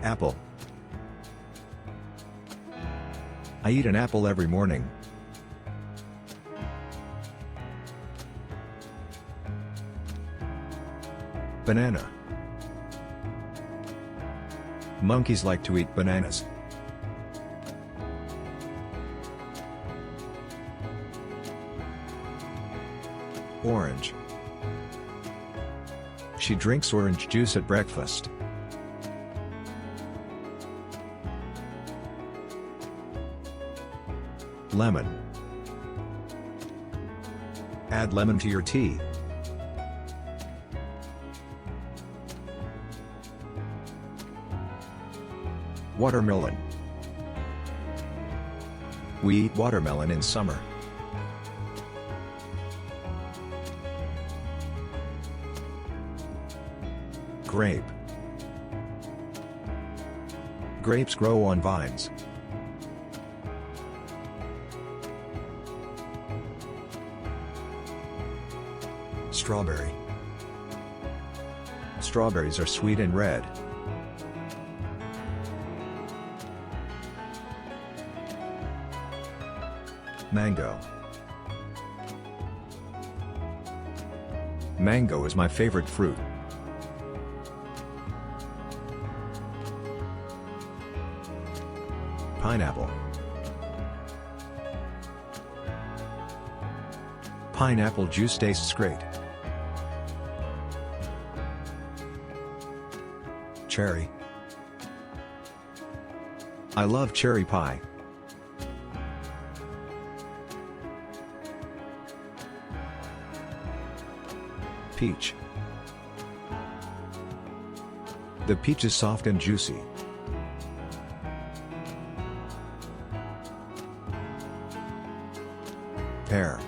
Apple. I eat an apple every morning. Banana. Monkeys like to eat bananas. Orange. She drinks orange juice at breakfast. Lemon. Add lemon to your tea. Watermelon. We eat watermelon in summer. Grape. Grapes grow on vines. Strawberry. Strawberries are sweet and red. Mango. Mango is my favorite fruit. Pineapple. Pineapple juice tastes great. Cherry. I love cherry pie. Peach. The peach is soft and juicy. Pear.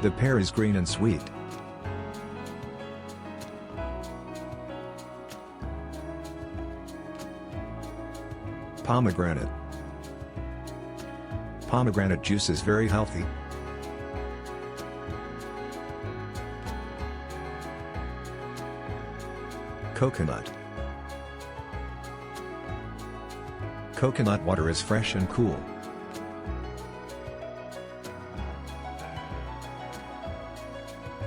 The pear is green and sweet. Pomegranate. Pomegranate juice is very healthy. Coconut. Coconut water is fresh and cool.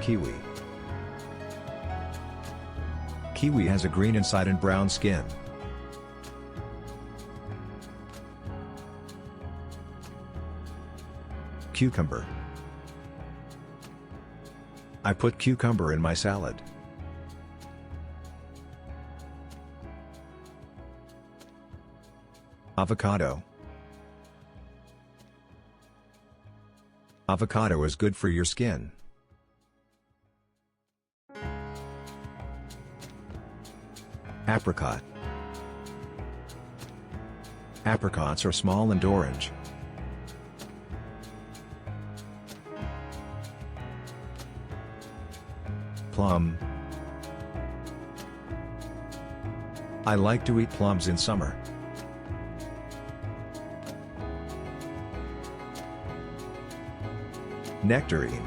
Kiwi. Kiwi has a green inside and brown skin. Cucumber. I put cucumber in my salad. Avocado. Avocado is good for your skin. Apricot. Apricots are small and orange. Plum. I like to eat plums in summer. Nectarine.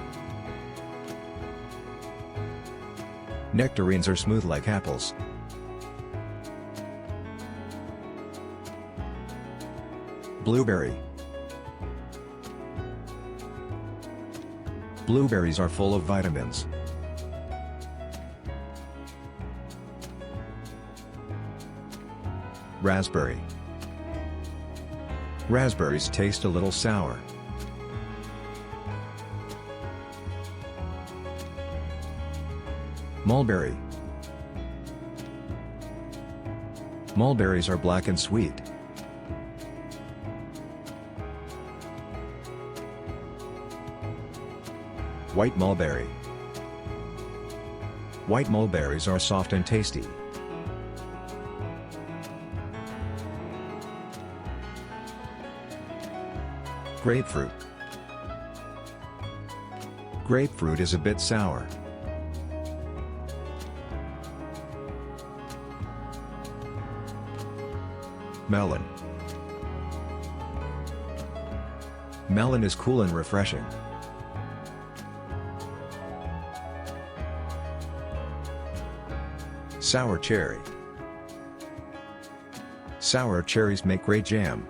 Nectarines are smooth like apples. Blueberry. Blueberries are full of vitamins. Raspberry. Raspberries taste a little sour. Mulberry. Mulberries are black and sweet. White mulberry. White mulberries are soft and tasty. Grapefruit. Grapefruit is a bit sour. Melon. Melon is cool and refreshing. Sour cherry. Sour cherries make great jam.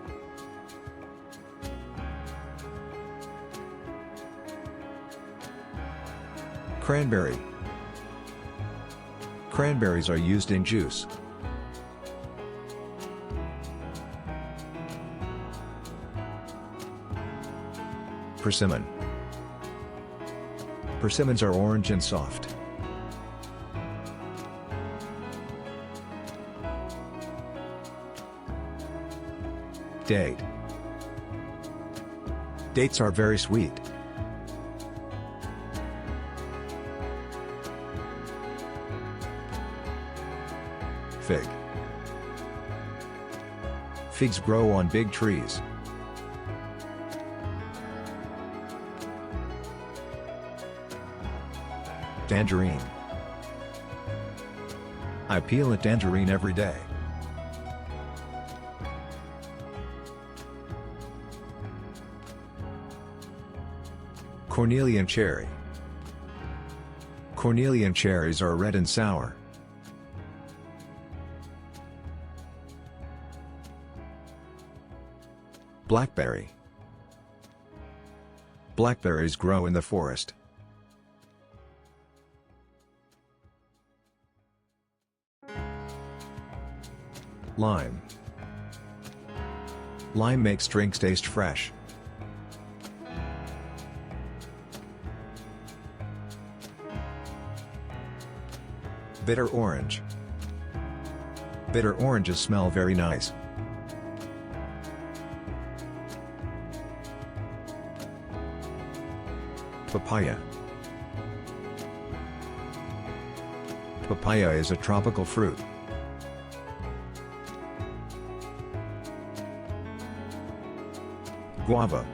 Cranberry. Cranberries are used in juice. Persimmon. Persimmons are orange and soft. Date. Dates are very sweet. Fig. Figs grow on big trees. Tangerine. I peel a tangerine every day. Cornelian cherry. Cornelian cherries are red and sour. Blackberry. Blackberries grow in the forest. Lime. Lime makes drinks taste fresh. Bitter orange. Bitter oranges smell very nice. Papaya. Papaya is a tropical fruit. Guava.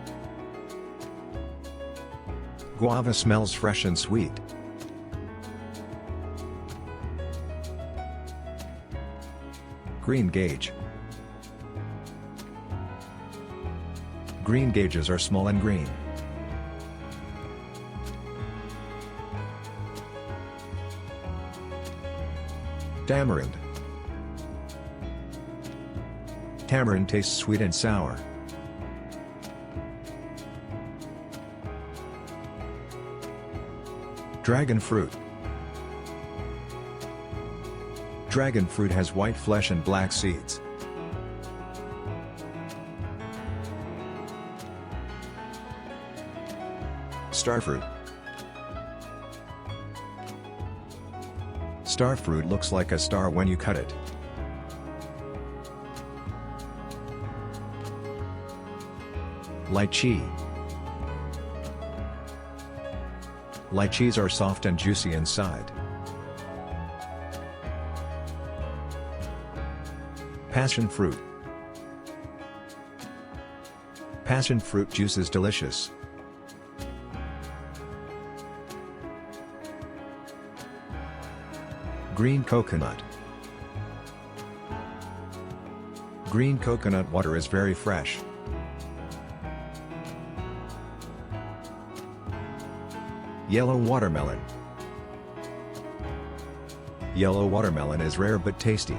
Guava smells fresh and sweet. Green gage. Green gages are small and green. Tamarind. Tamarind tastes sweet and sour. Dragon fruit. Dragon fruit has white flesh and black seeds. Starfruit. Starfruit looks like a star when you cut it. Lychee. Lychees are soft and juicy inside. Passion fruit. Passion fruit juice is delicious. Green coconut. Green coconut water is very fresh. Yellow watermelon. Yellow watermelon is rare but tasty.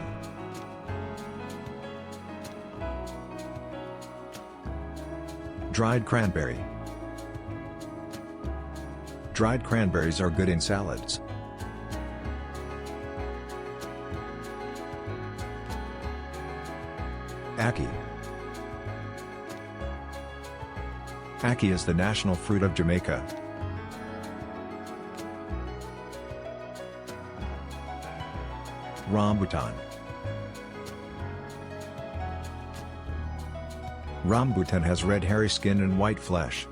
Dried cranberry. Dried cranberries are good in salads. Ackee. Ackee is the national fruit of Jamaica. Rambutan. Rambutan has red hairy skin and white flesh.